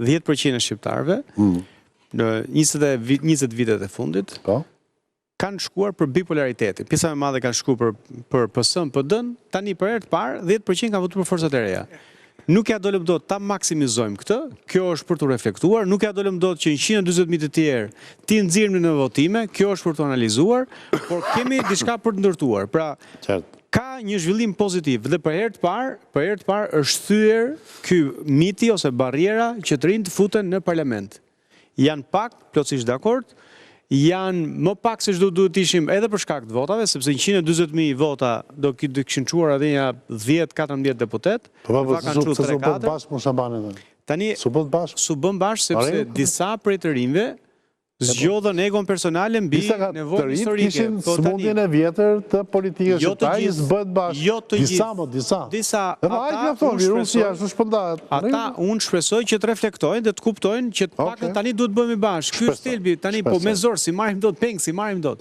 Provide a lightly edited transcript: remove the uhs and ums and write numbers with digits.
10% e shqiptarëve në 20 vitet e fundit kanë shkuar për bipolaritetin. Pjesa më madhe kanë shkuar për PS-n, PD-n, tani për herë të parë 10% kanë votuar për forcat e reja. Nuk ja dolëm dot ta maksimizojmë këtë, kjo është për të reflektuar, nuk ja dolëm dot që 140.000 të tjerë ti nxirrim në votime, kjo është për të analizuar, por kemi diçka për të ndërtuar. Pra, ka një zhvillim pozitiv dhe për herë të parë është thyer ky miti ose barriera që të rinj të futen në parlament. Janë pak, plotësisht dakord, janë më pak se çdo duhet ishim edhe për shkak të votave, sepse 140.000 vota do kishin çuar atë ja 10-14 deputet. Tani su bën bashkë sepse disa prej të rinjve zgjodhën egon personale mbi nevojën historike. Kishin smundjen e vjetër të politikës shqiptare, s'bëhet bashkë. Disa. Ata unë shpresoj që të reflektojnë dhe të kuptojnë që të paktën tani duhet bëhemi bashkë. Ky është thelbi, tani po me zor si marrim dot peng, si marrim dot.